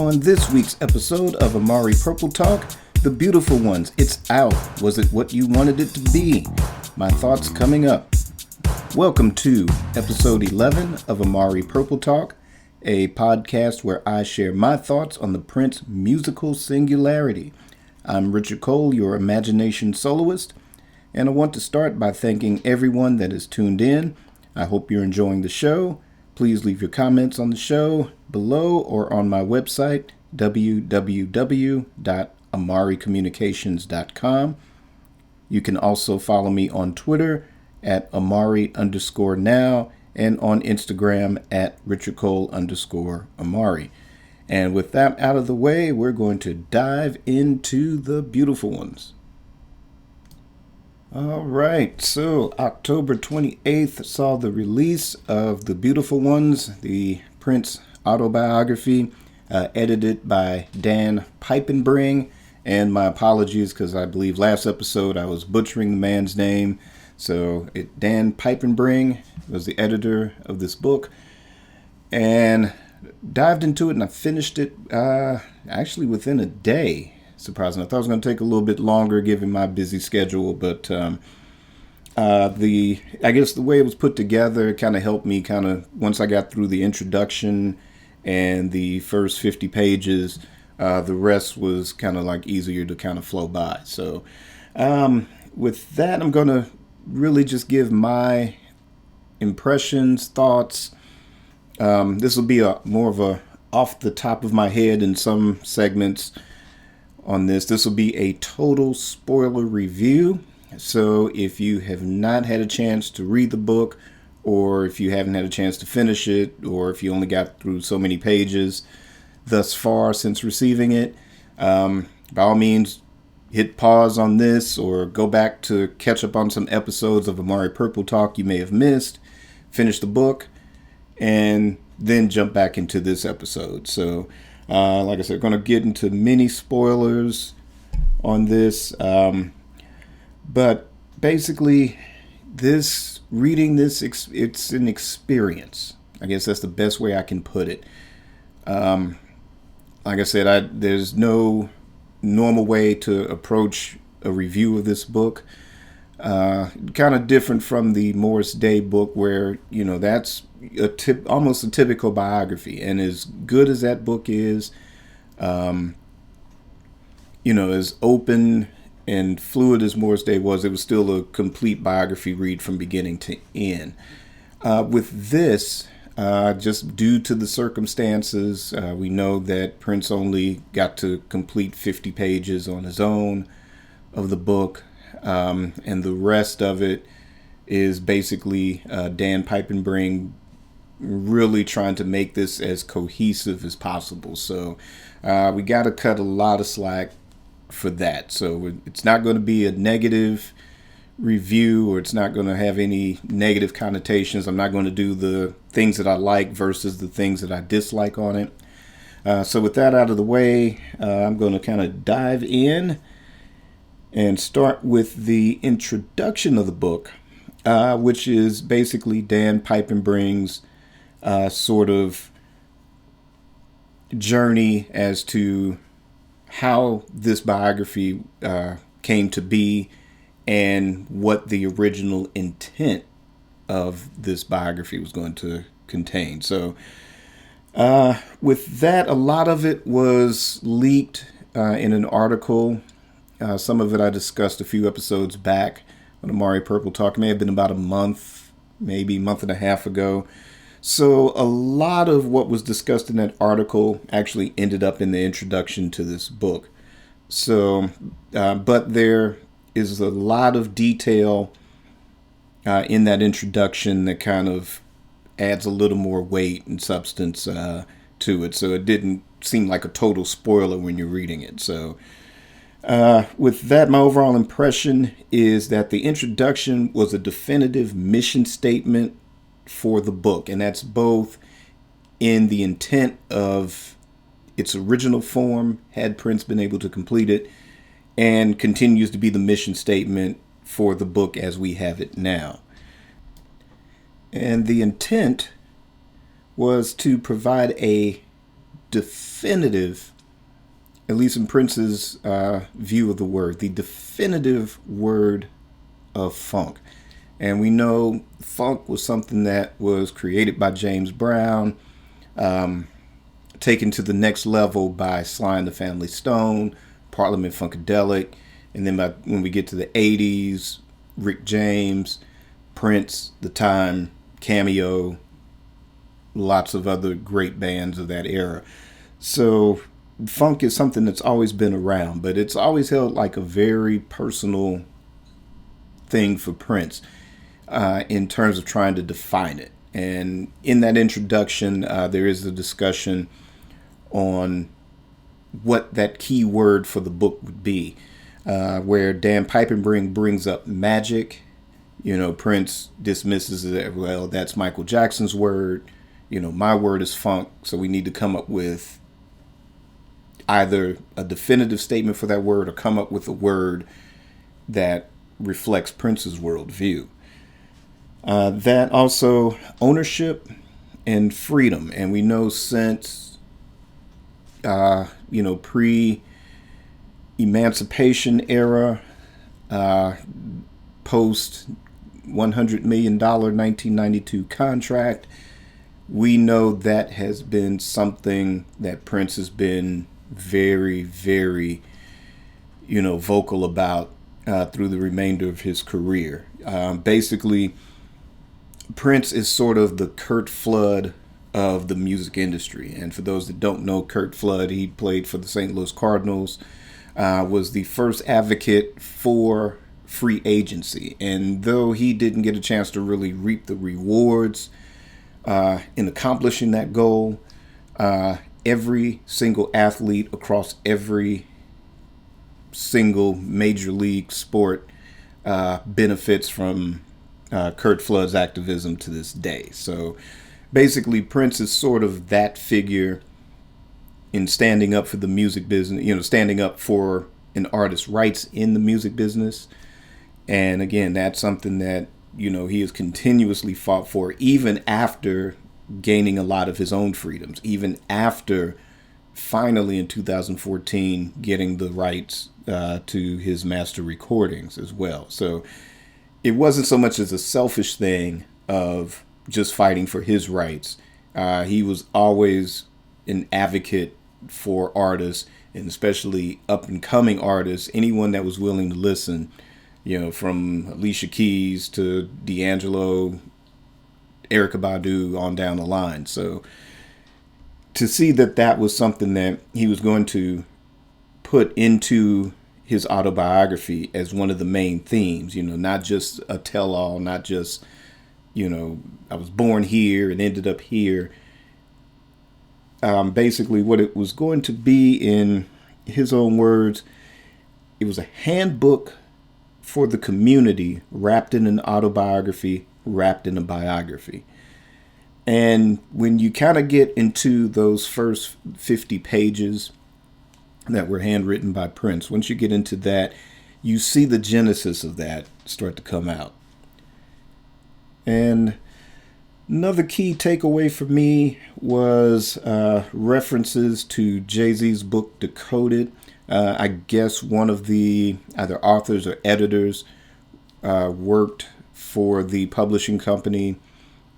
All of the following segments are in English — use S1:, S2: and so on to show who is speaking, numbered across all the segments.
S1: On this week's episode of Amari Purple Talk, The Beautiful Ones, it's out. Was it what you wanted it to be? My thoughts coming up. Welcome to episode 11 of Amari Purple Talk, a podcast where I share my thoughts on the Prince musical singularity. I'm Richard Cole, your imagination soloist, and I want to start by thanking everyone that has tuned in. I hope you're enjoying the show. Please leave your comments on the show below or on my website, www.amaricommunications.com. You can also follow me on Twitter at Amari_now and on Instagram at RichardCole_Amari. And with that out of the way, we're going to dive into the beautiful ones. All right, so October 28th saw the release of The Beautiful Ones, the Prince autobiography, edited by Dan Piepenbring. And my apologies, because I believe last episode I was butchering the man's name. So Dan Piepenbring was the editor of this book. And dived into it, and I finished it actually within a day. Surprising. I thought it was going to take a little bit longer given my busy schedule, but I guess the way it was put together kind of helped me once I got through the introduction and the first 50 pages, the rest was kind of like easier to kind of flow by. So with that, I'm going to really just give my impressions, thoughts. This will be more of a off the top of my head in some segments on this. This will be a total spoiler review. So if you have not had a chance to read the book, or if you haven't had a chance to finish it, or if you only got through so many pages thus far since receiving it, by all means, hit pause on this or go back to catch up on some episodes of Amari Purple Talk you may have missed, finish the book, and then jump back into this episode. So like I said, going to get into mini spoilers on this. But basically, it's an experience. I guess that's the best way I can put it. Like I said, there's no normal way to approach a review of this book. Kind of different from the Morris Day book, where that's almost a typical biography. And as good as that book is, as open and fluid as Morris Day was, it was still a complete biography read from beginning to end. With this, just due to the circumstances, we know that Prince only got to complete 50 pages on his own of the book. And the rest of it is basically Dan Piepenbring really trying to make this as cohesive as possible. So we got to cut a lot of slack for that. So it's not going to be a negative review, or it's not going to have any negative connotations. I'm not going to do the things that I like versus the things that I dislike on it. So with that out of the way, I'm going to kind of dive in and start with the introduction of the book, which is basically Dan Piepenbring's sort of journey as to how this biography came to be and what the original intent of this biography was going to contain. So with that, a lot of it was leaked in an article. Some of it I discussed a few episodes back on Amari Purple Talk. It may have been about a month, maybe a month and a half ago. So a lot of what was discussed in that article actually ended up in the introduction to this book. So, but there is a lot of detail in that introduction that kind of adds a little more weight and substance to it. So it didn't seem like a total spoiler when you're reading it. So with that, my overall impression is that the introduction was a definitive mission statement for the book, and that's both in the intent of its original form, had Prince been able to complete it, and continues to be the mission statement for the book as we have it now. And the intent was to provide a definitive, at least in Prince's view of the word, the definitive word of funk. And we know funk was something that was created by James Brown, taken to the next level by Sly and the Family Stone, Parliament Funkadelic, and then when we get to the 80s, Rick James, Prince, The Time, Cameo, lots of other great bands of that era. So funk is something that's always been around, but it's always held like a very personal thing for Prince in terms of trying to define it. And in that introduction, there is a discussion on what that key word for the book would be, where Dan Pippenbring brings up magic. Prince dismisses it. Well, that's Michael Jackson's word. My word is funk. So we need to come up with either a definitive statement for that word or come up with a word that reflects Prince's worldview. That also ownership and freedom. And we know since, pre-emancipation era, post $100 million 1992 contract, we know that has been something that Prince has been very, very, vocal about through the remainder of his career. Basically, Prince is sort of the Curt Flood of the music industry. And for those that don't know Curt Flood, he played for the St. Louis Cardinals, was the first advocate for free agency. And though he didn't get a chance to really reap the rewards in accomplishing that goal, every single athlete across every single major league sport benefits from Curt Flood's activism to this day. So basically, Prince is sort of that figure in standing up for the music business, standing up for an artist's rights in the music business. And again, that's something that, he has continuously fought for, even after gaining a lot of his own freedoms, even after finally in 2014 getting the rights to his master recordings as well. So it wasn't so much as a selfish thing of just fighting for his rights. He was always an advocate for artists, and especially up and coming artists, anyone that was willing to listen, from Alicia Keys to D'Angelo, Erykah Badu, on down the line. So to see that was something that he was going to put into his autobiography as one of the main themes, not just a tell-all, not just, I was born here and ended up here. Basically what it was going to be, in his own words, it was a handbook for the community wrapped in an autobiography, wrapped in a biography. And when you kind of get into those first 50 pages that were handwritten by Prince, once you get into that, you see the genesis of that start to come out. And another key takeaway for me was references to Jay-Z's book Decoded. I guess one of the either authors or editors worked for the publishing company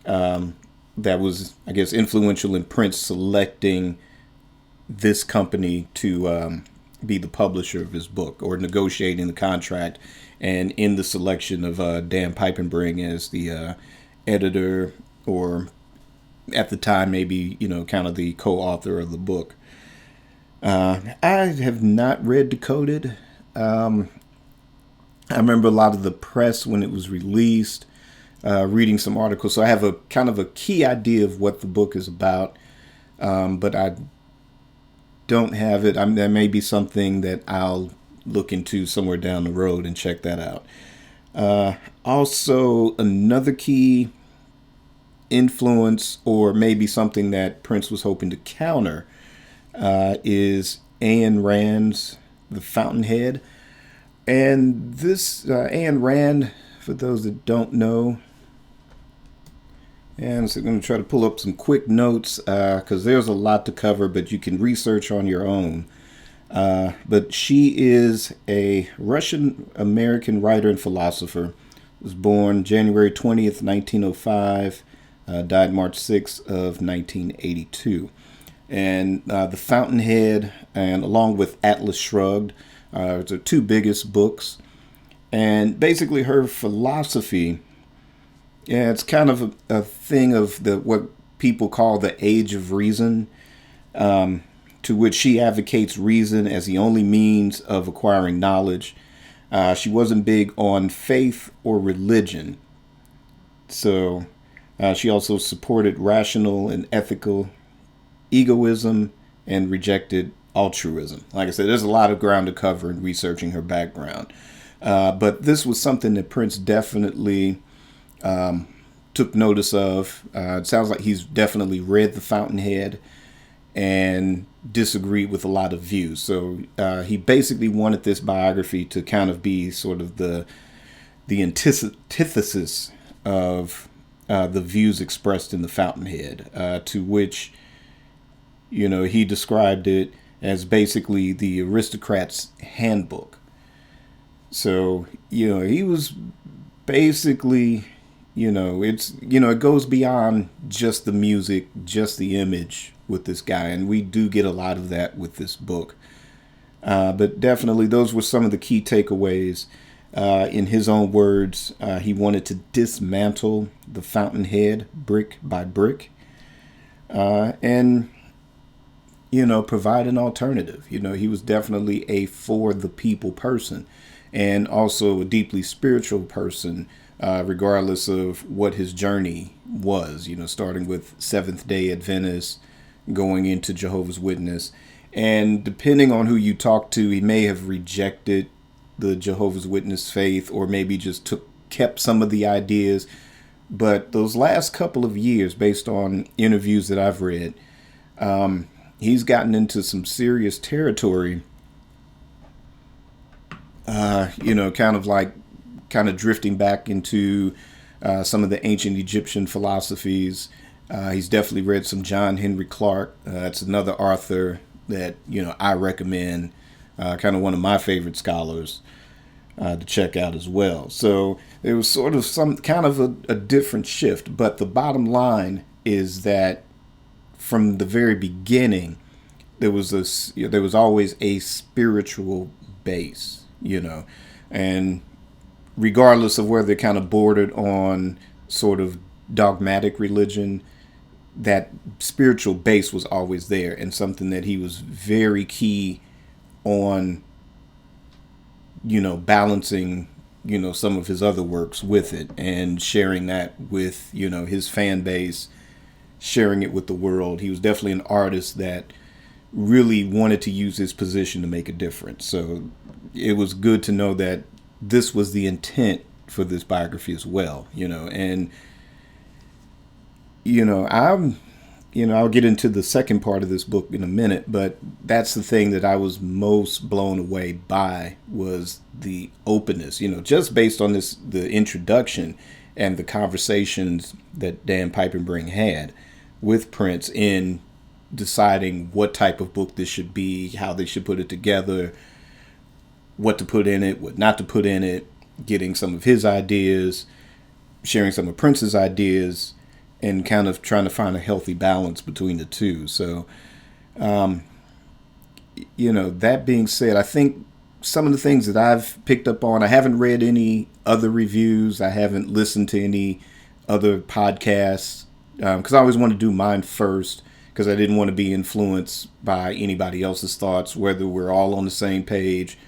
S1: that was, I guess, influential in Prince selecting this company to be the publisher of his book, or negotiating the contract, and in the selection of Dan Pippenbring as the editor, or at the time maybe, kind of the co-author of the book. I have not read Decoded. I remember a lot of the press when it was released, reading some articles. So I have a kind of a key idea of what the book is about, but I don't have it. That may be something that I'll look into somewhere down the road and check that out. Also, another key influence, or maybe something that Prince was hoping to counter, is Ayn Rand's The Fountainhead. And this Ayn Rand, for those that don't know, And so I'm going to try to pull up some quick notes because there's a lot to cover, but you can research on your own. But she is a Russian-American writer and philosopher. Was born January 20th, 1905. Died March 6th of 1982. And The Fountainhead, and along with Atlas Shrugged, are the two biggest books. And basically her philosophy, yeah, it's kind of a thing of the what people call the age of reason, to which she advocates reason as the only means of acquiring knowledge. She wasn't big on faith or religion. So she also supported rational and ethical egoism and rejected altruism. Like I said, there's a lot of ground to cover in researching her background. But this was something that Prince definitely took notice of. It sounds like he's definitely read The Fountainhead and disagreed with a lot of views. So he basically wanted this biography to kind of be sort of the antithesis of the views expressed in The Fountainhead, to which, he described it as basically the aristocrat's handbook. So, he was basically, it goes beyond just the music, just the image with this guy. And we do get a lot of that with this book. But definitely those were some of the key takeaways. In his own words, he wanted to dismantle the Fountainhead brick by brick. And provide an alternative. He was definitely a for the people person, and also a deeply spiritual person, regardless of what his journey was, starting with Seventh-day Adventist, going into Jehovah's Witness. And depending on who you talk to, he may have rejected the Jehovah's Witness faith, or maybe just kept some of the ideas. But those last couple of years, based on interviews that I've read, he's gotten into some serious territory, kind of drifting back into some of the ancient Egyptian philosophies. He's definitely read some John Henry Clark. That's another author that, I recommend, kind of one of my favorite scholars to check out as well. So it was sort of some kind of a different shift. But the bottom line is that from the very beginning, there was always a spiritual base, and regardless of where they kind of bordered on sort of dogmatic religion, that spiritual base was always there, and something that he was very key on, balancing, some of his other works with it, and sharing that with, his fan base, sharing it with the world. He was definitely an artist that really wanted to use his position to make a difference. So it was good to know that this was the intent for this biography as well, and I'll get into the second part of this book in a minute, but that's the thing that I was most blown away by, was the openness, just based on the introduction and the conversations that Dan Piepenbring had with Prince in deciding what type of book this should be, how they should put it together, what to put in it, what not to put in it, getting some of his ideas, sharing some of Prince's ideas, and kind of trying to find a healthy balance between the two. So, that being said, I think some of the things that I've picked up on, I haven't read any other reviews. I haven't listened to any other podcasts, because I always want to do mine first, because I didn't want to be influenced by anybody else's thoughts, whether we're all on the same page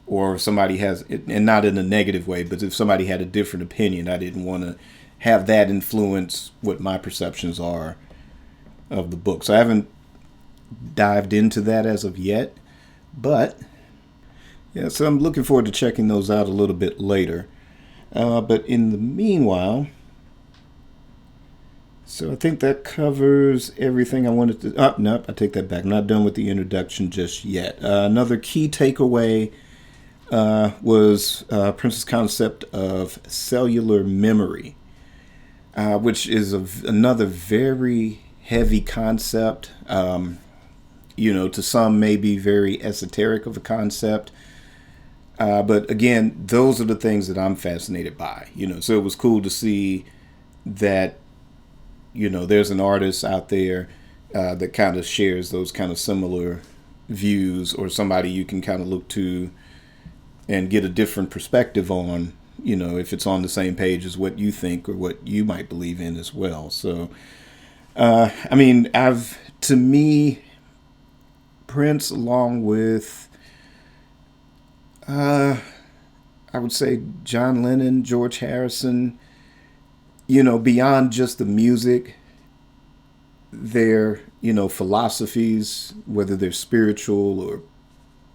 S1: or if somebody has, and not in a negative way, but if somebody had a different opinion, I didn't want to have that influence what my perceptions are of the book. So I haven't dived into that as of yet, but yeah, so I'm looking forward to checking those out a little bit later. But in the meanwhile, so I think that covers everything I wanted to. Nope, I take that back. I'm not done with the introduction just yet. Another key takeaway was Prince's concept of cellular memory. which is another very heavy concept. To some maybe very esoteric of a concept. But again, those are the things that I'm fascinated by. So it was cool to see that, there's an artist out there that kind of shares those kind of similar views, or somebody you can kind of look to and get a different perspective on, if it's on the same page as what you think or what you might believe in as well. So, to me, Prince, along with, I would say John Lennon, George Harrison, beyond just the music, their, philosophies, whether they're spiritual or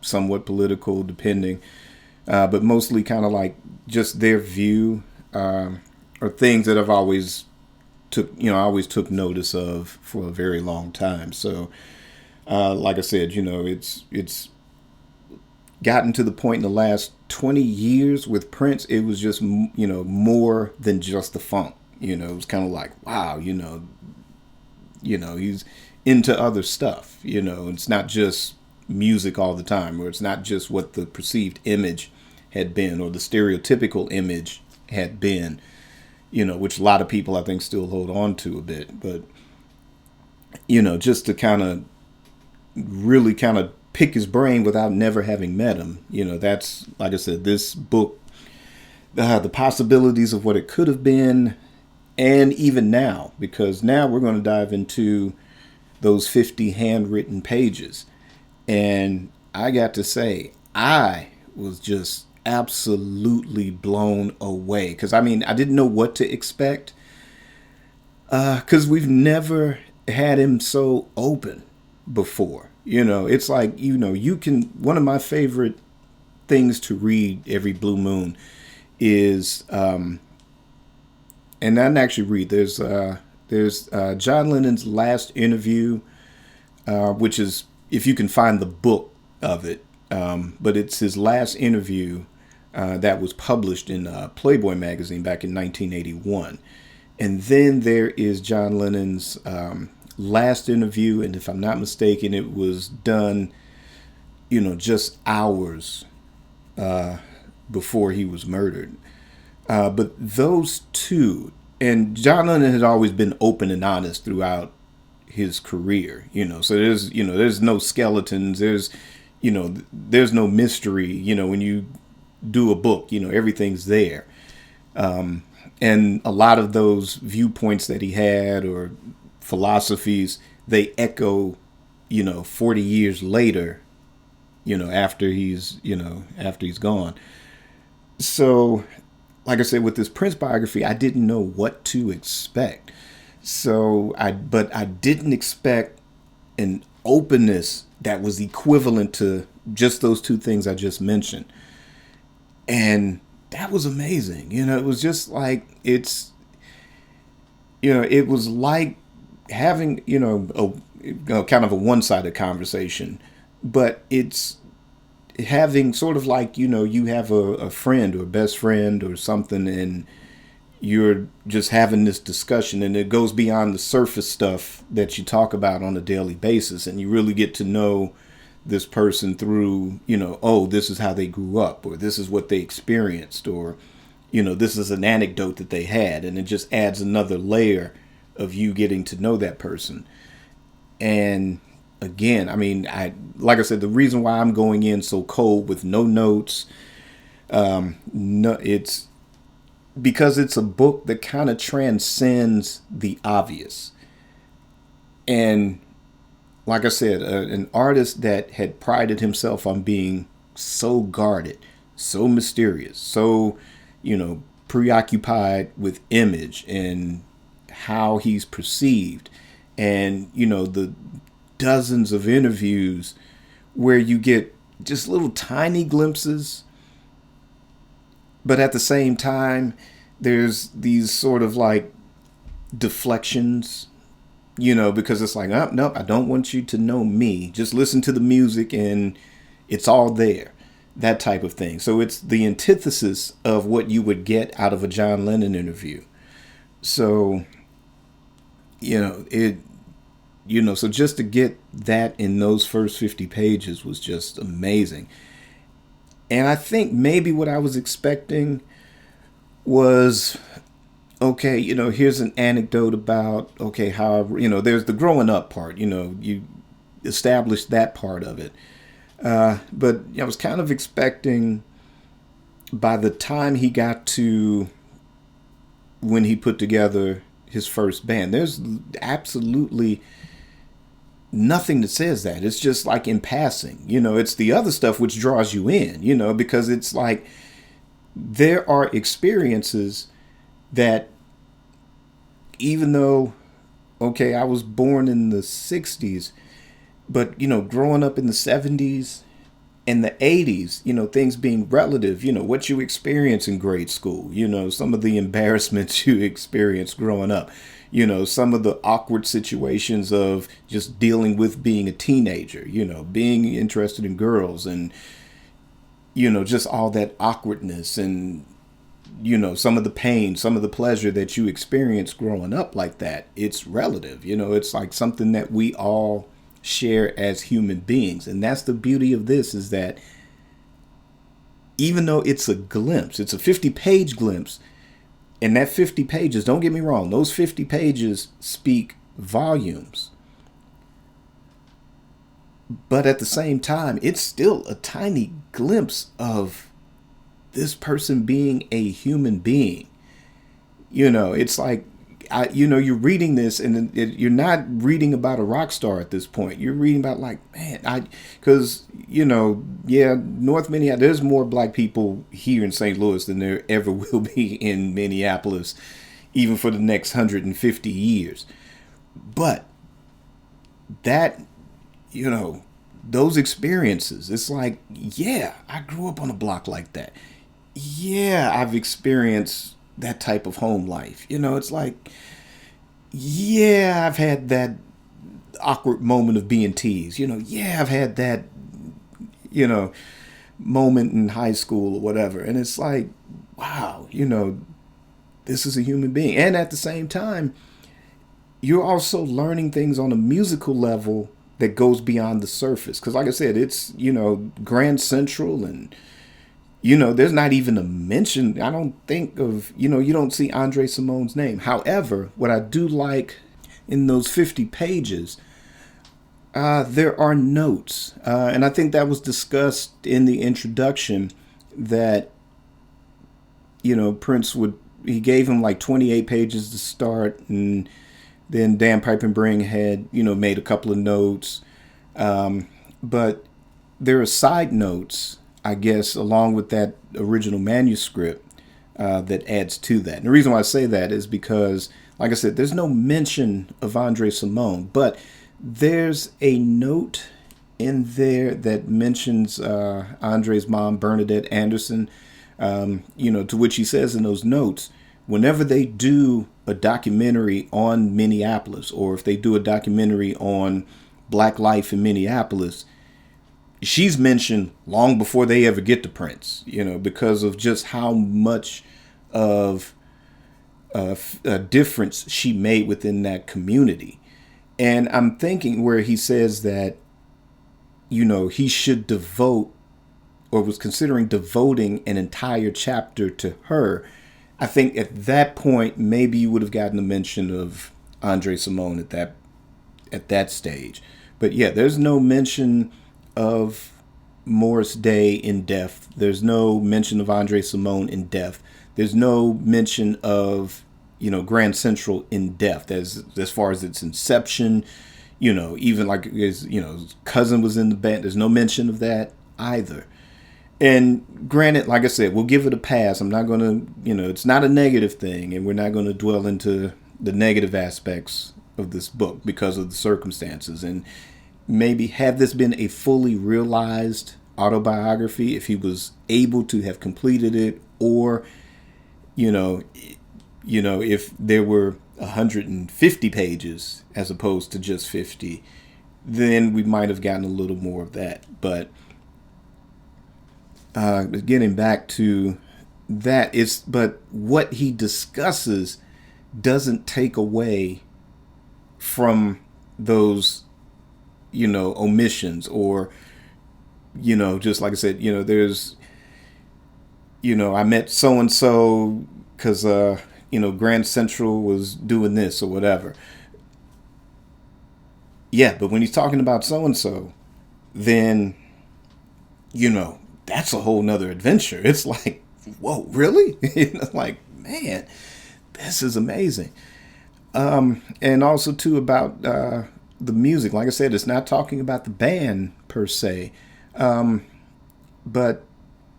S1: somewhat political, depending, but mostly kind of like just their view, are things that I've always took notice of for a very long time. So, like I said, it's gotten to the point in the last 20 years with Prince. It was just, more than just the funk. It was kind of like, wow, he's into other stuff. It's not just music all the time, or it's not just what the perceived image had been, or the stereotypical image had been, which a lot of people I think still hold on to a bit. But, just to kind of really kind of pick his brain without never having met him. That's, like I said, this book, the possibilities of what it could have been, and even now, because now we're going to dive into those 50 handwritten pages. And I got to say, I was just absolutely blown away, because I didn't know what to expect, because we've never had him so open before. It's like, you can, one of my favorite things to read every blue moon is, and I didn't actually read, there's John Lennon's last interview, which is, if you can find the book of it, but it's his last interview that was published in Playboy magazine back in 1981. And then there is John Lennon's last interview, and if I'm not mistaken, it was done, just hours before he was murdered. But those two, and John Lennon had always been open and honest throughout his career, so there's no skeletons, there's no mystery, when you do a book, everything's there. And a lot of those viewpoints that he had, or philosophies, they echo, 40 years later, after he's gone. So, like I said, with this Prince biography, I didn't know what to expect. But I didn't expect an openness that was equivalent to just those two things I just mentioned. And that was amazing. It was just like, it was like having, kind of a one-sided conversation, but it's having sort of like, you have a friend or best friend or something, and you're just having this discussion, and it goes beyond the surface stuff that you talk about on a daily basis, and you really get to know this person through, oh, this is how they grew up, or this is what they experienced, or, this is an anecdote that they had, and it just adds another layer of you getting to know that person. And again, like I said, the reason why I'm going in so cold with no notes, it's because it's a book that kind of transcends the obvious. And like I said, an artist that had prided himself on being so guarded, so mysterious, so, preoccupied with image and how he's perceived, and the dozens of interviews where you get just little tiny glimpses, but at the same time there's these sort of like deflections, because it's like, oh, nope, I don't want you to know me, just listen to the music and it's all there, that type of thing. So it's the antithesis of what you would get out of a John Lennon interview. So, it, so just to get that in those first 50 pages was just amazing. And I think maybe what I was expecting was, okay, here's an anecdote about, okay, how, there's the growing up part, you establish that part of it. But I was kind of expecting by the time he got to when he put together his first band, there's absolutely nothing that says that. It's just like in passing, it's the other stuff which draws you in, because it's like there are experiences that even though, okay, I was born in the 60s, but, growing up in the 70s and the 80s, things being relative, what you experience in grade school, some of the embarrassments you experience growing up, some of the awkward situations of just dealing with being a teenager, being interested in girls and, just all that awkwardness and, some of the pain, some of the pleasure that you experience growing up like that. It's relative, it's like something that we all share as human beings. And that's the beauty of this, is that even though it's a glimpse, it's a 50-page glimpse, and that 50 pages, don't get me wrong, those 50 pages speak volumes. But at the same time, it's still a tiny glimpse of this person being a human being. It's like, you're reading this and you're not reading about a rock star at this point. You're reading about like, man, because, North Minneapolis, there's more black people here in St. Louis than there ever will be in Minneapolis, even for the next 150 years. But that, those experiences, it's like, yeah, I grew up on a block like that. Yeah, I've experienced that type of home life. It's like, yeah, I've had that awkward moment of being teased. Yeah, I've had that, moment in high school or whatever. And it's like, wow, this is a human being. And at the same time, you're also learning things on a musical level that goes beyond the surface. Because like I said, it's, Grand Central and, there's not even a mention, I don't think of, you don't see Andre Simone's name. However, what I do like in those 50 pages, there are notes. And I think that was discussed in the introduction that, Prince he gave him like 28 pages to start. And then Dan Pippenbring had, made a couple of notes. But there are side notes, I guess, along with that original manuscript that adds to that. And the reason why I say that is because, like I said, there's no mention of Andre Simone, but there's a note in there that mentions Andre's mom, Bernadette Anderson, to which he says in those notes, whenever they do a documentary on Minneapolis, or if they do a documentary on Black life in Minneapolis, she's mentioned long before they ever get to Prince, because of just how much of a difference she made within that community. And I'm thinking where he says that, he should devote, or was considering devoting, an entire chapter to her. I think at that point, maybe you would have gotten a mention of Andre Simone at that stage. But yeah, there's no mention of Morris Day in depth. There's no mention of Andre Simone in depth. There's no mention of, Grand Central in depth as far as its inception. Even like his cousin was in the band. There's no mention of that either. And granted, like I said, we'll give it a pass. I'm not going to, it's not a negative thing, and we're not going to dwell into the negative aspects of this book because of the circumstances. And maybe had this been a fully realized autobiography, if he was able to have completed it, or, if there were 150 pages as opposed to just 50, then we might have gotten a little more of that. But getting back to that, but what he discusses doesn't take away from those, omissions, or, just like I said, there's, I met so and so because, Grand Central was doing this or whatever. Yeah, but when he's talking about so and so, then, that's a whole nother adventure. It's like, whoa, really? Like, man, this is amazing. And also, too, about the music. Like I said, it's not talking about the band per se, but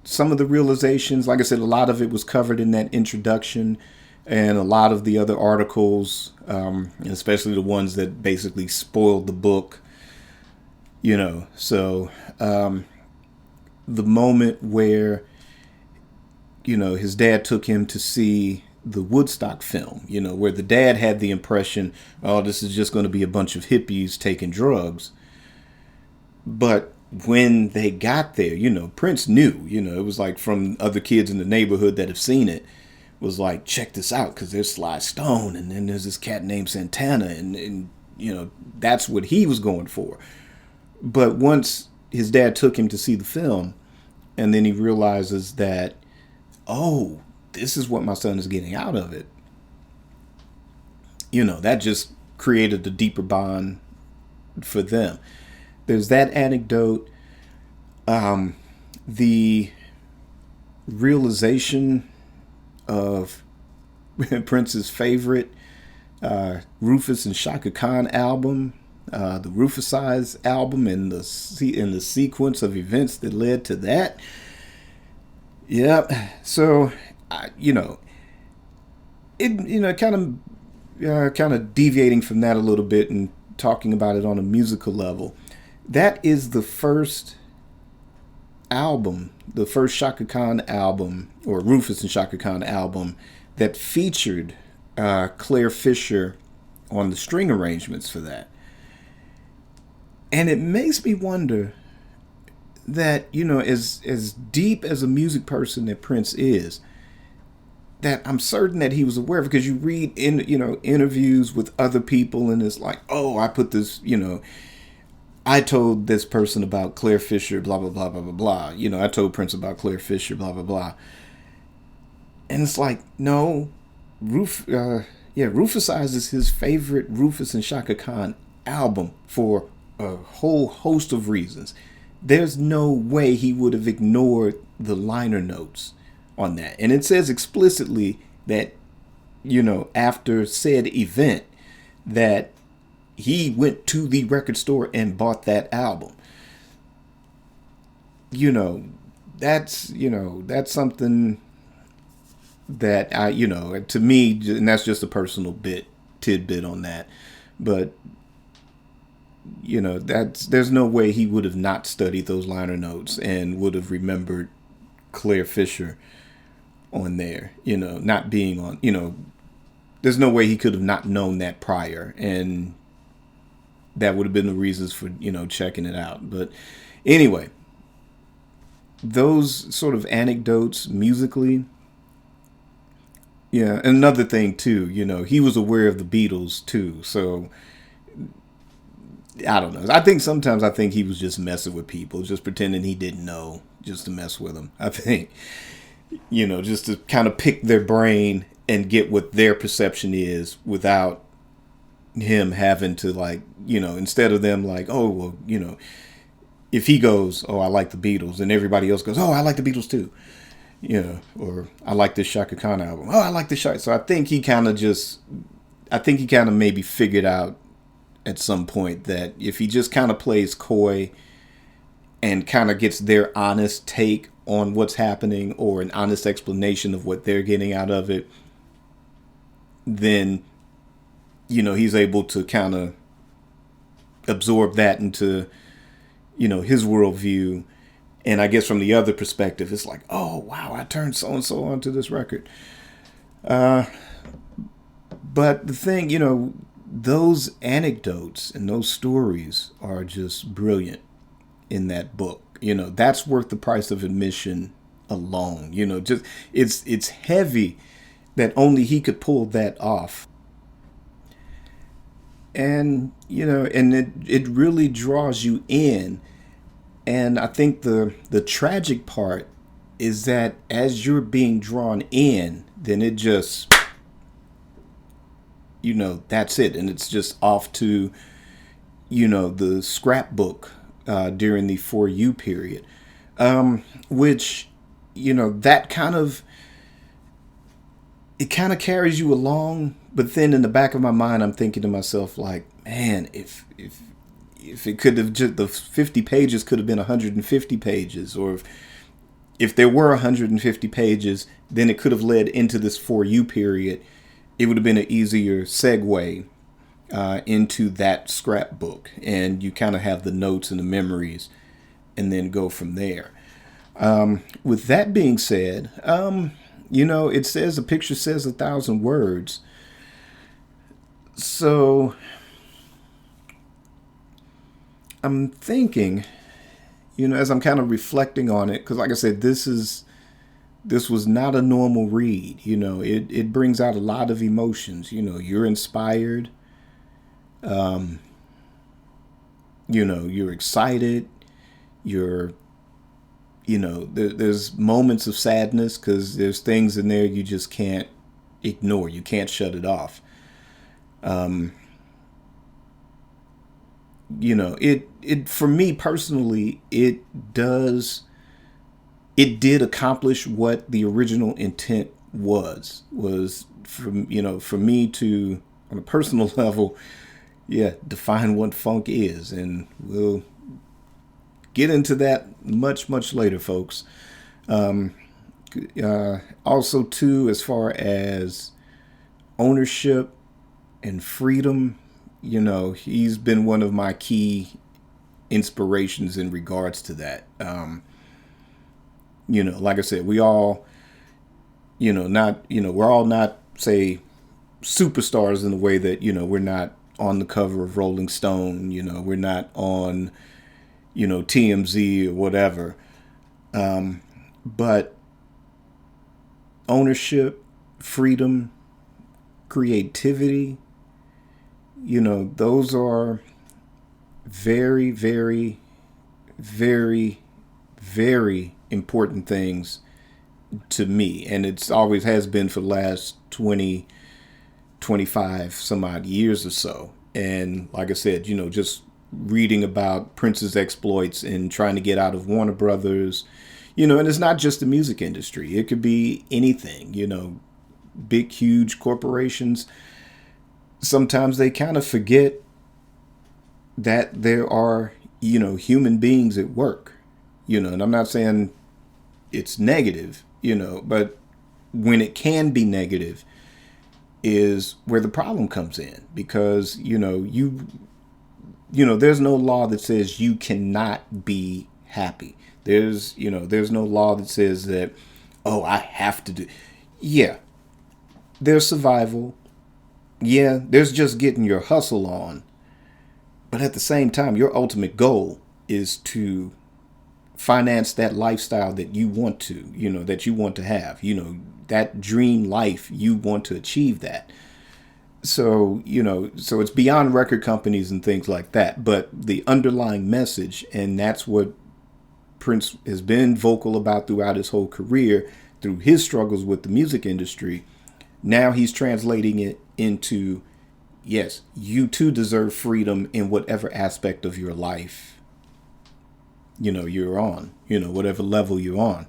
S1: some of the realizations, like I said, a lot of it was covered in that introduction, and a lot of the other articles, especially the ones that basically spoiled the book, So the moment where, his dad took him to see the Woodstock film, where the dad had the impression, oh, this is just going to be a bunch of hippies taking drugs. But when they got there, Prince knew, it was like from other kids in the neighborhood that have seen it, was like, check this out, because there's Sly Stone, and then there's this cat named Santana, and that's what he was going for. But once his dad took him to see the film, and then he realizes that, oh, this is what my son is getting out of it, that just created a deeper bond for them. There's that anecdote. The realization of Prince's favorite Rufus and Shaka Khan album, the Rufus album, and the sequence of events that led to that. Yep. So, it kind of deviating from that a little bit and talking about it on a musical level. That is the first album, the first Shaka Khan album, or Rufus and Shaka Khan album, that featured Claire Fisher on the string arrangements for that. And it makes me wonder that, as deep as a music person that Prince is, that I'm certain that he was aware of, because you read in interviews with other people, and it's like, oh, I put this, I told this person about Claire Fisher, blah, blah, blah, blah, blah, blah. I told Prince about Claire Fisher, blah, blah, blah. And it's like, no, Rufus Eyes is his favorite Rufus and Shaka Khan album for a whole host of reasons. There's no way he would have ignored the liner notes on that. And it says explicitly that, after said event, that he went to the record store and bought that album. That's something that to me, and that's just a personal tidbit on that. But, there's no way he would have not studied those liner notes and would have remembered Claire Fisher on there, not being on, there's no way he could have not known that prior. And that would have been the reasons for, checking it out. But anyway, those sort of anecdotes musically. Yeah. Another thing too, he was aware of the Beatles too. So I don't know. I think sometimes he was just messing with people, just pretending he didn't know, just to mess with them. I think, just to kind of pick their brain and get what their perception is without him having to, like, instead of them like, oh, well, if he goes, oh, I like the Beatles, and everybody else goes, oh, I like the Beatles too, or I like this Shaka Khan album, oh, I like this Shaka. So I think he kind of maybe figured out at some point that if he just kind of plays coy and kind of gets their honest take on what's happening, or an honest explanation of what they're getting out of it, then he's able to kind of absorb that into, his worldview. And I guess from the other perspective, it's like, oh, wow, I turned so-and-so onto this record. But the thing, those anecdotes and those stories are just brilliant in that book. That's worth the price of admission alone. Just it's heavy that only he could pull that off. And, and it really draws you in. And I think the tragic part is that as you're being drawn in, then it just, that's it. And it's just off to, the scrapbook during the For You period, which, that it kind of carries you along. But then in the back of my mind, I'm thinking to myself, like, man, if it could have just, the 50 pages could have been 150 pages, or if there were 150 pages, then it could have led into this For You period. It would have been an easier segue into that scrapbook, and you kind of have the notes and the memories, and then go from there. With that being said, it says a picture says 1,000 words. So I'm thinking, as I'm kind of reflecting on it, because like I said, this was not a normal read. It brings out a lot of emotions. You're inspired. You're excited. There's moments of sadness because there's things in there you just can't ignore. You can't shut it off. It for me personally, it did accomplish what the original intent was for me to, on a personal level, define what funk is. And we'll get into that much, much later, folks. Also too, as far as ownership and freedom, he's been one of my key inspirations in regards to that. Like I said, we all, we're all not, say, superstars in the way that, we're not on the cover of Rolling Stone, we're not on, TMZ or whatever. But ownership, freedom, creativity, those are very, very, very, very important things to me. And it's always has been for the last 20, 25 some odd years or so. And like I said, just reading about Prince's exploits and trying to get out of Warner Brothers, and it's not just the music industry. It could be anything, big, huge corporations. Sometimes they kind of forget that there are, human beings at work, and I'm not saying it's negative, but when it can be negative is where the problem comes in, because, there's no law that says you cannot be happy. There's no law that says that, oh, I have to do. Yeah, there's survival. Yeah, there's just getting your hustle on. But at the same time, your ultimate goal is to finance that lifestyle that you want to, that you want to have, that dream life, you want to achieve that. So, so it's beyond record companies and things like that. But the underlying message, and that's what Prince has been vocal about throughout his whole career, through his struggles with the music industry. Now he's translating it into, yes, you too deserve freedom in whatever aspect of your life, you're on, whatever level you're on,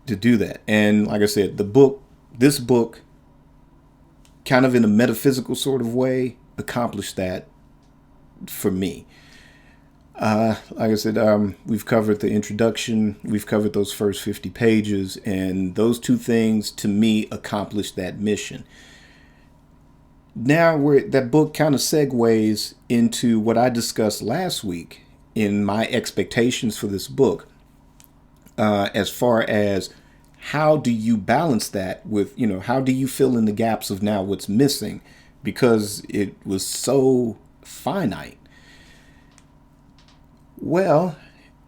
S1: to do that. And like I said, this book, kind of in a metaphysical sort of way, accomplished that for me. Like I said, we've covered the introduction, we've covered those first 50 pages, and those two things to me accomplished that mission. Now that book kind of segues into what I discussed last week in my expectations for this book, as far as how do you balance that with, how do you fill in the gaps of now what's missing, because it was so finite. Well,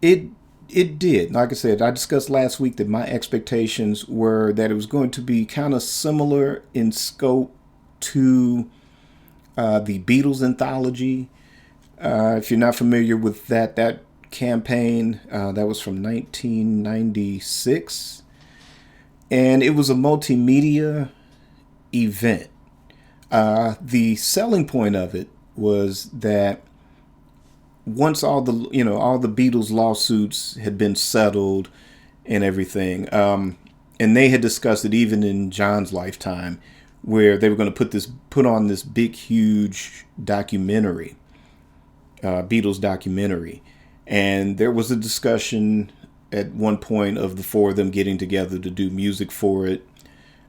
S1: it it did. Like I said, I discussed last week that my expectations were that it was going to be kind of similar in scope to the Beatles anthology. If you're not familiar with that campaign, that was from 1996, and it was a multimedia event. The selling point of it was that once all the Beatles lawsuits had been settled and everything, and they had discussed it even in John's lifetime, where they were going to put on this big, huge documentary, Beatles documentary, and there was a discussion at one point of the four of them getting together to do music for it.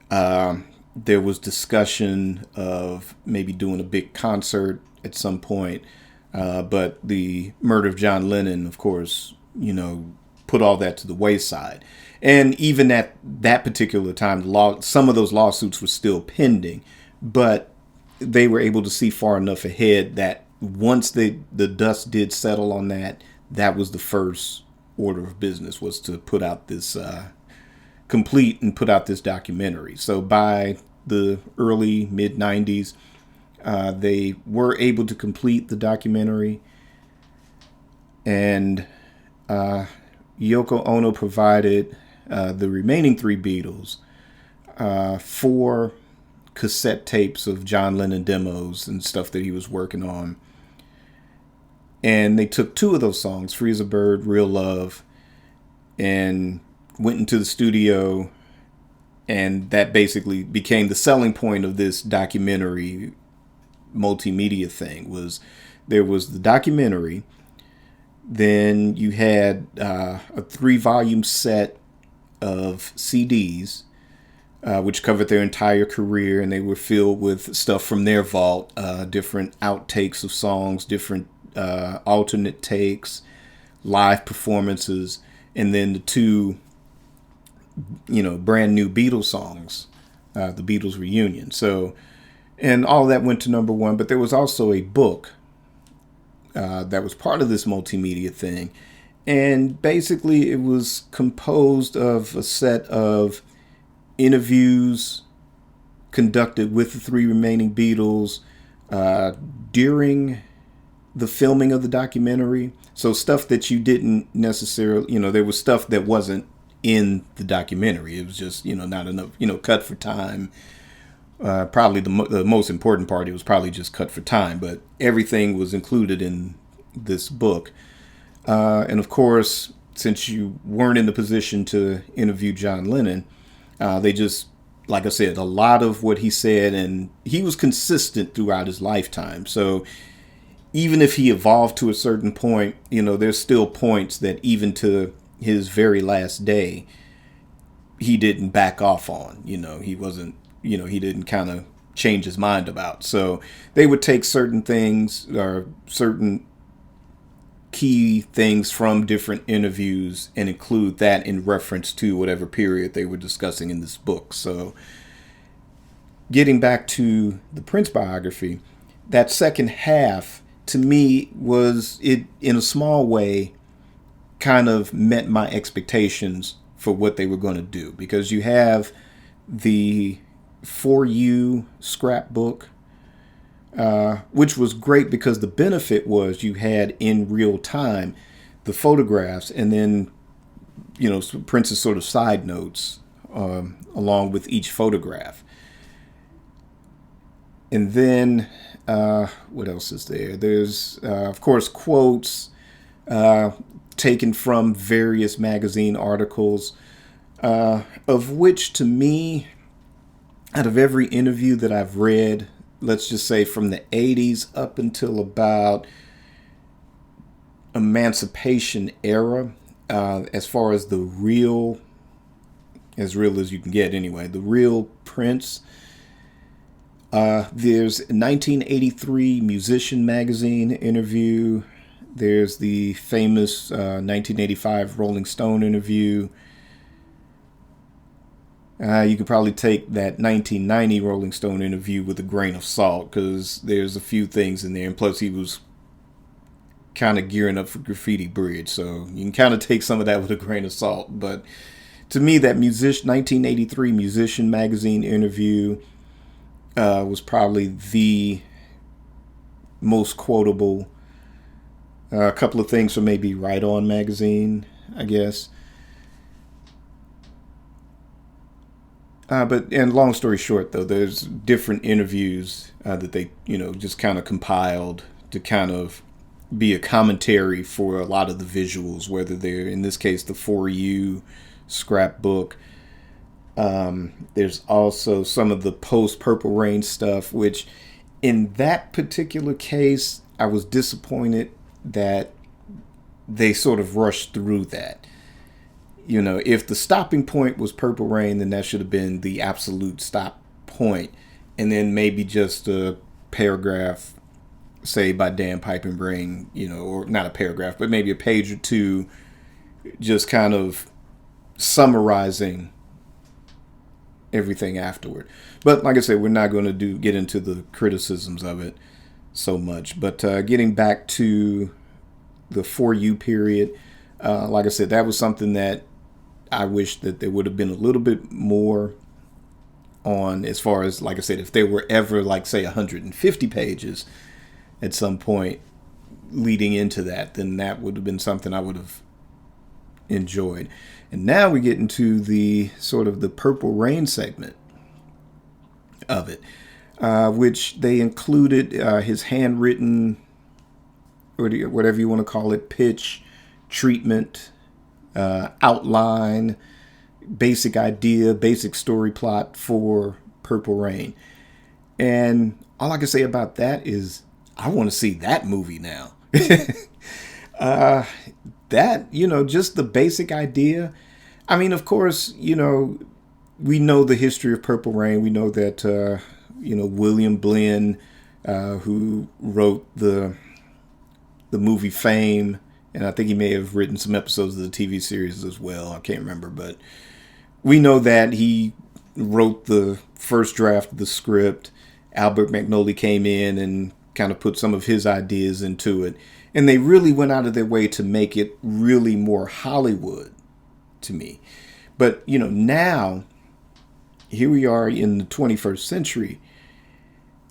S1: There was discussion of maybe doing a big concert at some point. But the murder of John Lennon, of course, put all that to the wayside. And even at that particular time, some of those lawsuits were still pending, but they were able to see far enough ahead that once the dust did settle on that, that was the first order of business, was to put out this complete and put out this documentary. So by the early mid 90s, they were able to complete the documentary, and Yoko Ono provided the remaining three Beatles 4 cassette tapes of John Lennon demos and stuff that he was working on. And they took 2 of those songs, Free as a Bird, Real Love, and went into the studio, and that basically became the selling point of this documentary multimedia thing. There was the documentary, then you had a 3-volume set of CDs, which covered their entire career, and they were filled with stuff from their vault, different outtakes of songs, different alternate takes, live performances, and then the 2 brand new Beatles songs, the Beatles reunion. So, and all that went to number 1, but there was also a book that was part of this multimedia thing. And basically it was composed of a set of interviews conducted with the 3 remaining Beatles during the filming of the documentary. So stuff that you didn't necessarily, there was stuff that wasn't in the documentary. It was just, not enough, cut for time. Probably the most important part, it was probably just cut for time, but everything was included in this book. And of course, since you weren't in the position to interview John Lennon, they just, like I said, a lot of what he said, and he was consistent throughout his lifetime. So even if he evolved to a certain point, there's still points that even to his very last day, he didn't back off on. He wasn't, he didn't kind of change his mind about. So they would take certain things or certain key things from different interviews and include that in reference to whatever period they were discussing in this book. So getting back to the Prince biography, that second half to me was, it in a small way kind of met my expectations for what they were going to do, because you have the For You scrapbook, which was great because the benefit was you had in real time the photographs, and then Prince's sort of side notes along with each photograph. And then what else is there? There's of course quotes taken from various magazine articles, of which, to me, out of every interview that I've read, let's just say from the 80s up until about Emancipation era, as far as as real as you can get anyway, the real Prince, there's a 1983 Musician magazine interview. There's the famous 1985 Rolling Stone interview. You could probably take that 1990 Rolling Stone interview with a grain of salt, because there's a few things in there. And plus, he was kind of gearing up for Graffiti Bridge. So you can kind of take some of that with a grain of salt. But to me, that 1983 Musician magazine interview was probably the most quotable. A couple of things from maybe Right On magazine, I guess. And long story short, though, there's different interviews that they, just kind of compiled to kind of be a commentary for a lot of the visuals, whether they're, in this case, the For You scrapbook. There's also some of the post Purple Rain stuff, which in that particular case, I was disappointed that they sort of rushed through that. If the stopping point was Purple Rain, then that should have been the absolute stop point. And then maybe just a paragraph, say, by Dan Pipe and Bring, or not a paragraph, but maybe a page or two, just kind of summarizing everything afterward. But like I said, we're not going to get into the criticisms of it so much. But getting back to the For You period, like I said, that was something that I wish that there would have been a little bit more on, as far as, like I said, if there were ever, like, say, 150 pages at some point leading into that, then that would have been something I would have enjoyed. And now we get into the sort of the Purple Rain segment of it, which they included his handwritten, or whatever you want to call it, pitch, treatment, outline, basic idea, basic story plot for Purple Rain. And all I can say about that is I want to see that movie now. That, just the basic idea. I mean, of course, we know the history of Purple Rain. We know that, William Blinn, who wrote the movie Fame, and I think he may have written some episodes of the TV series as well. I can't remember, but we know that he wrote the first draft of the script. Albert McNally came in and kind of put some of his ideas into it. And they really went out of their way to make it really more Hollywood to me. But, now, here we are in the 21st century.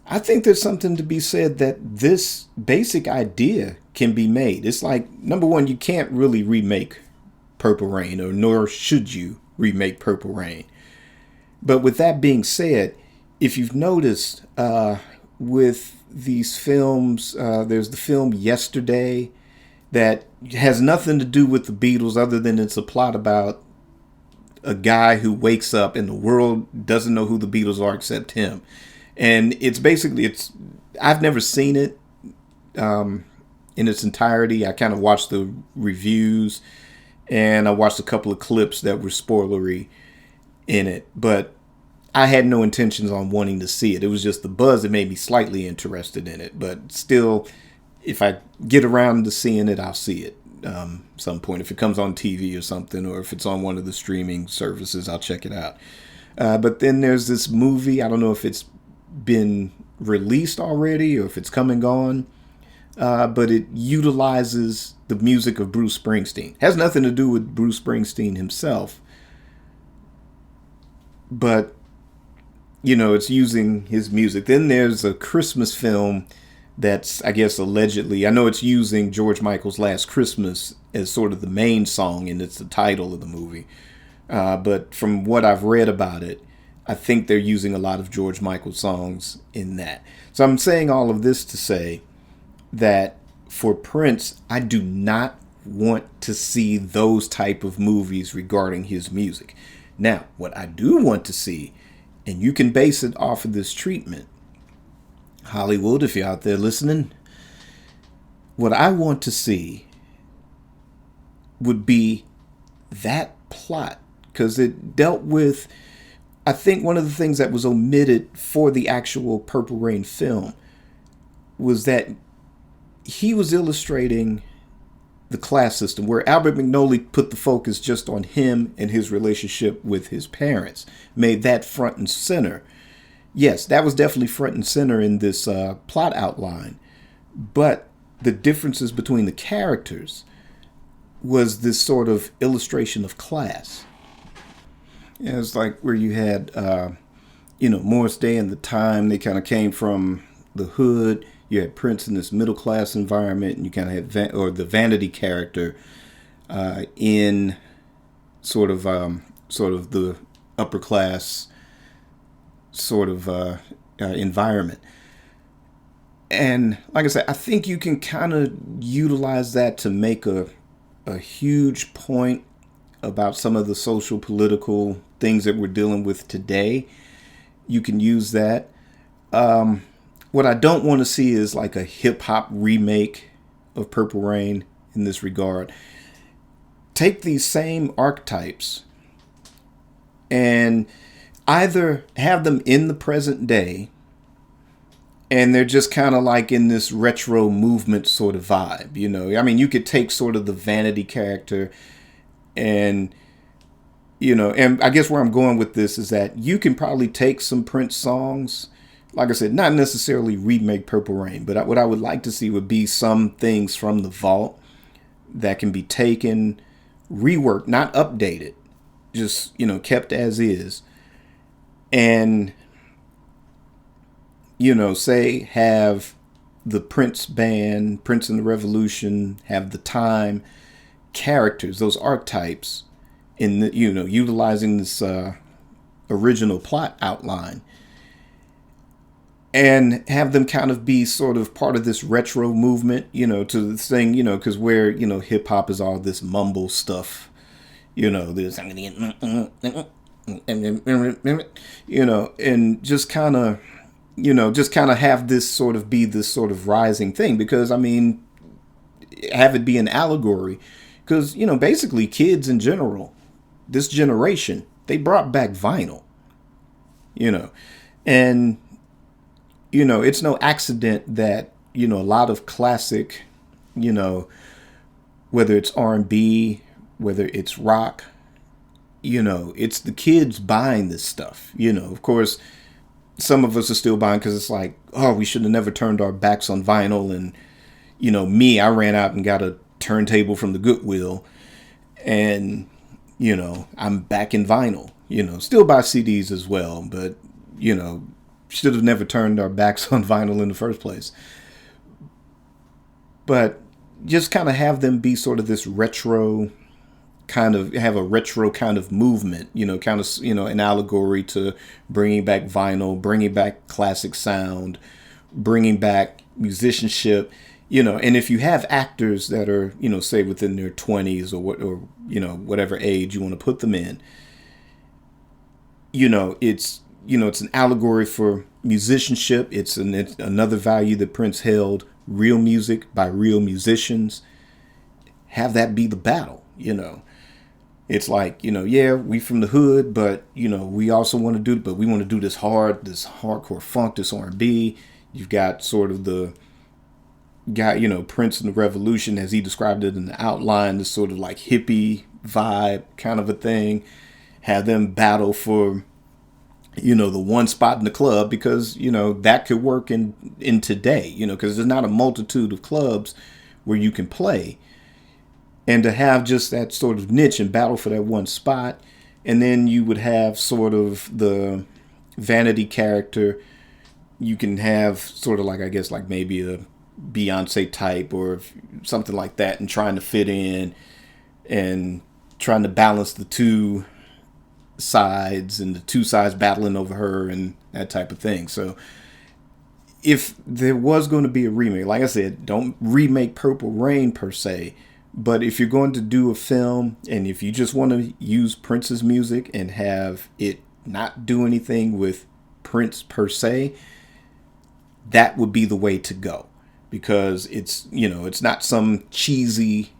S1: I think there's something to be said that this basic idea can be made. It's like, number one, you can't really remake Purple Rain, or nor should you remake Purple Rain. But with that being said, if you've noticed with these films, there's the film Yesterday that has nothing to do with the Beatles other than it's a plot about a guy who wakes up and the world doesn't know who the Beatles are except him. And I've never seen it in its entirety. I kind of watched the reviews and I watched a couple of clips that were spoilery in it, but I had no intentions on wanting to see it. It was just the buzz that made me slightly interested in it. But still, if I get around to seeing it, I'll see it some point. If it comes on TV or something, or if it's on one of the streaming services, I'll check it out. But then there's this movie. I don't know if it's been released already or if it's come and gone. But it utilizes the music of Bruce Springsteen. Has nothing to do with Bruce Springsteen himself. But it's using his music. Then there's a Christmas film that's, I guess, allegedly, I know it's using George Michael's Last Christmas as sort of the main song, and it's the title of the movie. But from what I've read about it, I think they're using a lot of George Michael songs in that. So I'm saying all of this to say that for Prince, I do not want to see those type of movies regarding his music. Now, what I do want to see, and you can base it off of this treatment, Hollywood, if you're out there listening, what I want to see would be that plot, because it dealt with, I think one of the things that was omitted for the actual Purple Rain film was that he was illustrating the class system, where Albert McNally put the focus just on him and his relationship with his parents, made that front and center. Yes, that was definitely front and center in this plot outline. But the differences between the characters was this sort of illustration of class. Yeah, it's like where you had, Morris Day and the Time. They kind of came from the hood. You had Prince in this middle class environment, and you kind of had the Vanity character in sort of the upper class sort of environment. And like I said, I think you can kind of utilize that to make a huge point about some of the social political things that we're dealing with today. You can use that. What I don't want to see is like a hip hop remake of Purple Rain in this regard. Take these same archetypes and either have them in the present day, and they're just kind of like in this retro movement sort of vibe, I mean, you could take sort of the Vanity character and and I guess where I'm going with this is that you can probably take some Prince songs, like I said, not necessarily remake Purple Rain, but what I would like to see would be some things from the vault that can be taken, reworked, not updated, just, kept as is. And, say have the Prince band, Prince and the Revolution, have the Time characters, those archetypes in the, utilizing this original plot outline, and have them kind of be sort of part of this retro movement, to the thing, because where, hip hop is all this mumble stuff, this, and just kind of, have this sort of be this sort of rising thing, because I mean, have it be an allegory, because, basically kids in general, this generation, they brought back vinyl, and, it's no accident that, a lot of classic, whether it's R&B, whether it's rock, it's the kids buying this stuff, of course, some of us are still buying because it's like, oh, we should have never turned our backs on vinyl. And, I ran out and got a turntable from the Goodwill, and, I'm back in vinyl, still buy CDs as well, but, should have never turned our backs on vinyl in the first place. But just kind of have them be sort of this retro kind of, have a retro kind of movement, kind of, an allegory to bringing back vinyl, bringing back classic sound, bringing back musicianship, and if you have actors that are, say within their 20s or whatever age you want to put them in, it's an allegory for musicianship. It's another value that Prince held, real music by real musicians. Have that be the battle, It's like, yeah, we from the hood, but, we also want to do, but we want to do this hardcore funk, this R&B. You've got sort of the guy, Prince and the Revolution, as he described it in the outline, this sort of like hippie vibe kind of a thing. Have them battle for, the one spot in the club, because, that could work in today, because there's not a multitude of clubs where you can play. And to have just that sort of niche and battle for that one spot. And then you would have sort of the Vanity character. You can have sort of like, I guess, like maybe a Beyonce type or something like that, and trying to fit in and trying to balance the two sides, and the two sides battling over her and that type of thing. So if there was going to be a remake, like I said, don't remake Purple Rain per se. But if you're going to do a film, and if you just want to use Prince's music and have it not do anything with Prince per se, that would be the way to go. Because it's, it's not some cheesy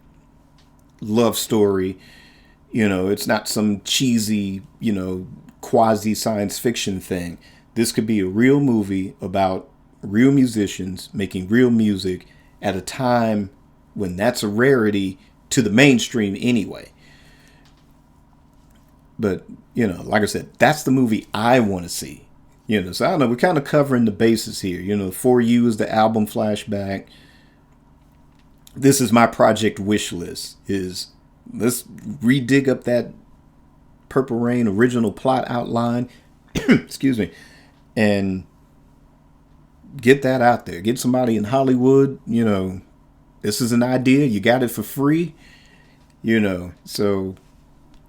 S1: love story. It's not some cheesy, quasi science fiction thing. This could be a real movie about real musicians making real music at a time when that's a rarity to the mainstream anyway. But, like I said, that's the movie I want to see. So I don't know, we're kind of covering the bases here. For You is the album flashback. this is my project wish list, is let's redig up that Purple Rain original plot outline, excuse me, and get that out there. Get somebody in Hollywood, this is an idea, you got it for free, so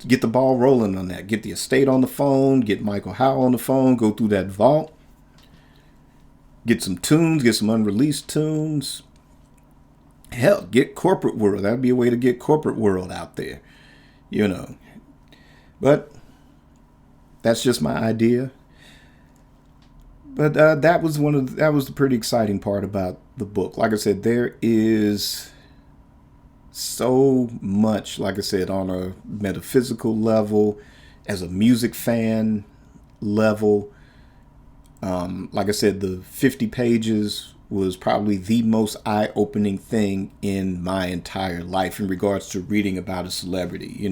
S1: get the ball rolling on that. Get the estate on the phone, get Michael Howe on the phone, go through that vault, get some tunes, get some unreleased tunes. Hell, get Corporate World. That'd be a way to get Corporate World out there, But that's just my idea. But that was the pretty exciting part about the book. Like I said, there is so much, like I said, on a metaphysical level, as a music fan level. Like I said, the 50 pages was probably the most eye-opening thing in my entire life in regards to reading about a celebrity.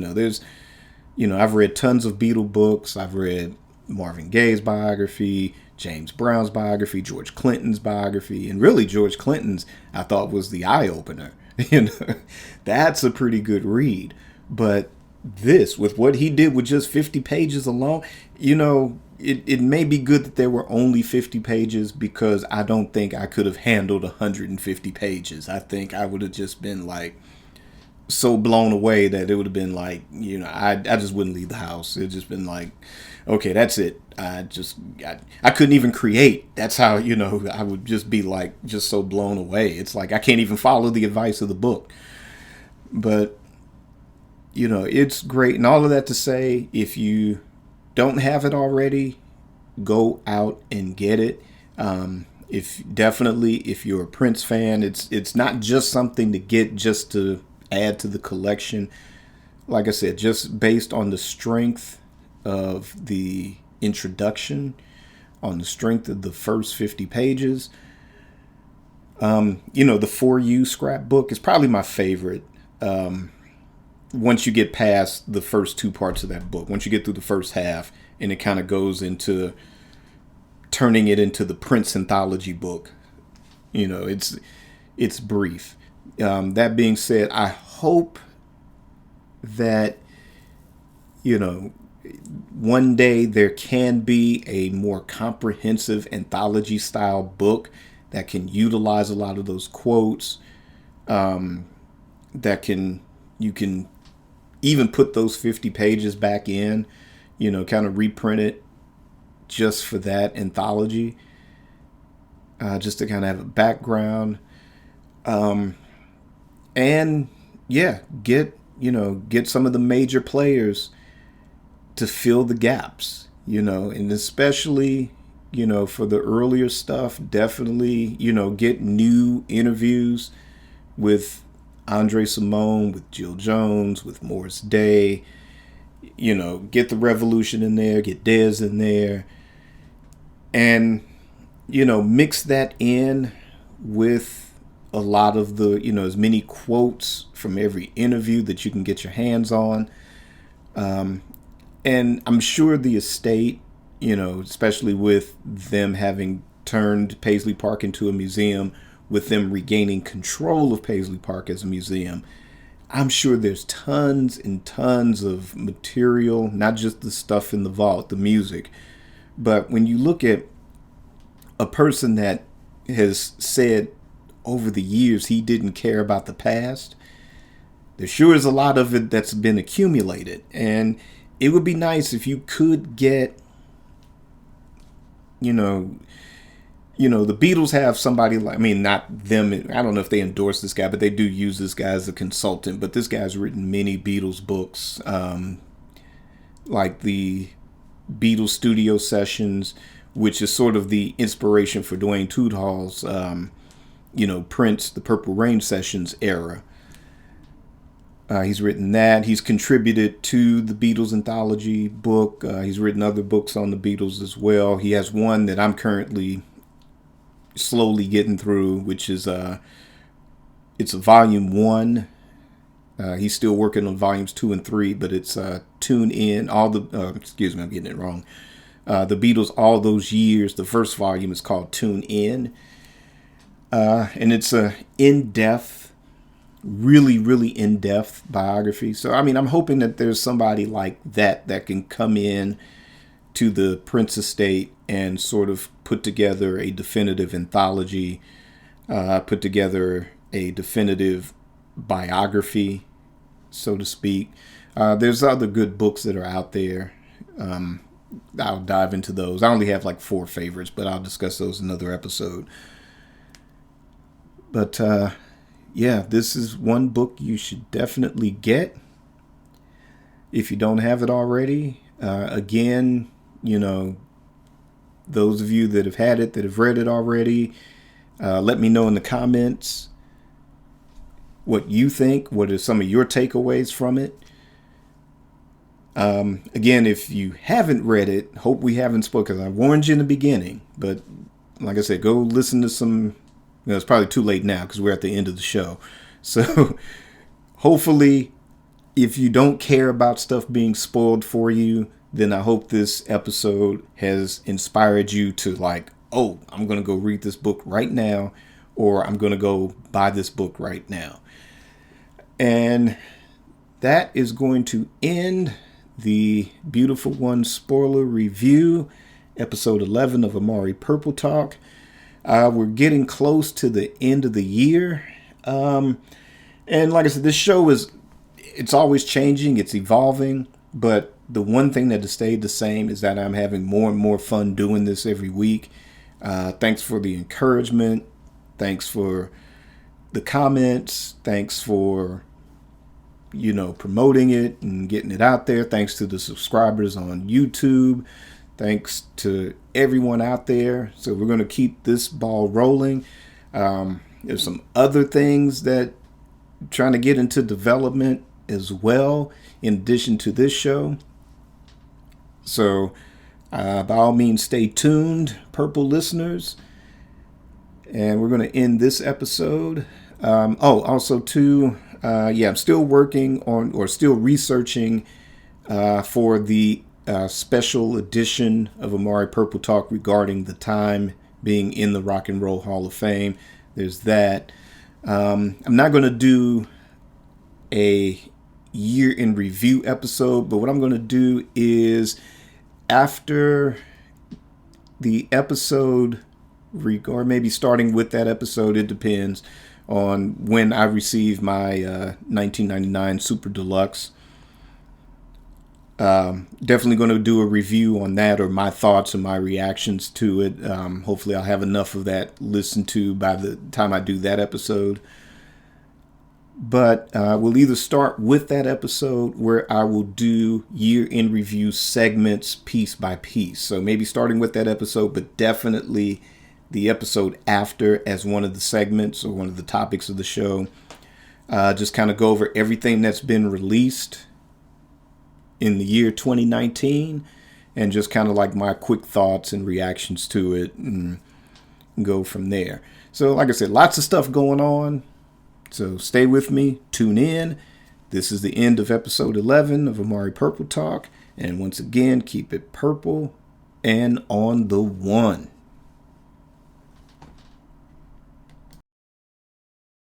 S1: I've read tons of Beatle books. I've read Marvin Gaye's biography, James Brown's biography, George Clinton's biography, and really George Clinton's I thought was the eye-opener. That's a pretty good read. But this, with what he did with just 50 pages alone, it may be good that there were only 50 pages, because I don't think I could have handled 150 pages. I think I would have just been like so blown away that it would have been like, I just wouldn't leave the house. It'd just been like, okay, that's it. I couldn't even create. That's how, I would just be like, just so blown away. It's like, I can't even follow the advice of the book. But, it's great. And all of that to say, if you don't have it already, go out and get it. If you're a Prince fan, it's not just something to get just to add to the collection. Like I said, just based on the strength of the introduction, on the strength of the first 50 pages. The For You scrapbook is probably my favorite. Once you get past the first two parts of that book, once you get through the first half, and it kind of goes into turning it into the Prince anthology book. It's brief. That being said, I hope that, one day there can be a more comprehensive anthology style book that can utilize a lot of those quotes, you can even put those 50 pages back in, kind of reprint it just for that anthology, just to kind of have a background. And yeah, get some of the major players to fill the gaps, and especially, for the earlier stuff, definitely, get new interviews with Andre Simone, with Jill Jones, with Morris Day, get the Revolution in there, get Dez in there, and, mix that in with a lot of the, as many quotes from every interview that you can get your hands on. And I'm sure the estate, especially with them having turned Paisley Park into a museum, with them regaining control of Paisley Park as a museum, I'm sure there's tons and tons of material, not just the stuff in the vault, the music. But when you look at a person that has said over the years he didn't care about the past, there sure is a lot of it that's been accumulated. And it would be nice if you could get, the Beatles have somebody like, not them, I don't know if they endorse this guy, but they do use this guy as a consultant. But this guy's written many Beatles books, like the Beatles studio sessions, which is sort of the inspiration for Dwayne Tudor's, Prince, the Purple Rain sessions era. He's written that. He's contributed to the Beatles anthology book. He's written other books on the Beatles as well. He has one that I'm currently slowly getting through, which is it's a volume 1. He's still working on volumes 2 and 3, but it's Tune In. I'm getting it wrong. The Beatles All Those Years. The first volume is called Tune In. And it's a in-depth really, really in-depth biography. So, I mean, I'm hoping that there's somebody like that can come in to the Prince estate and sort of put together a definitive anthology, put together a definitive biography, so to speak. There's other good books that are out there. I'll dive into those. I only have like 4 favorites, but I'll discuss those in another episode. But yeah, this is one book you should definitely get if you don't have it already. Again, those of you that have had it, that have read it already, let me know in the comments what you think. What are some of your takeaways from it? Again, if you haven't read it, hope we haven't spoken. I warned you in the beginning, but like I said, go listen to some. It's probably too late now because we're at the end of the show. So hopefully, if you don't care about stuff being spoiled for you, then I hope this episode has inspired you to I'm going to go read this book right now, or I'm going to go buy this book right now. And that is going to end the Beautiful One spoiler review, episode 11 of Amari Purple Talk. We're getting close to the end of the year. And like I said, this show it's always changing, it's evolving, but the one thing that has stayed the same is that I'm having more and more fun doing this every week. Thanks for the encouragement. Thanks for the comments. Thanks for, promoting it and getting it out there. Thanks to the subscribers on YouTube. Thanks to everyone out there. So we're going to keep this ball rolling. There's some other things that I'm trying to get into development as well, in addition to this show. So by all means, stay tuned, Purple listeners. And we're going to end this episode. Also too, I'm still working on, or still researching for the special edition of Amari Purple Talk regarding the time being in the Rock and Roll Hall of Fame. There's that. I'm not going to do a year in review episode, but what I'm going to do is, after the episode, or maybe starting with that episode, it depends on when I receive my 1999 Super Deluxe. Definitely going to do a review on that, or my thoughts and my reactions to it. Hopefully I'll have enough of that listened to by the time I do that episode. But we'll either start with that episode where I will do year in review segments piece by piece. So maybe starting with that episode, but definitely the episode after as one of the segments or one of the topics of the show. Just kind of go over everything that's been released in the year 2019 and just kind of like my quick thoughts and reactions to it, and go from there. So like I said, lots of stuff going on. So stay with me, tune in. This is the end of episode 11 of Amari Purple Talk. And once again, keep it purple and on the one.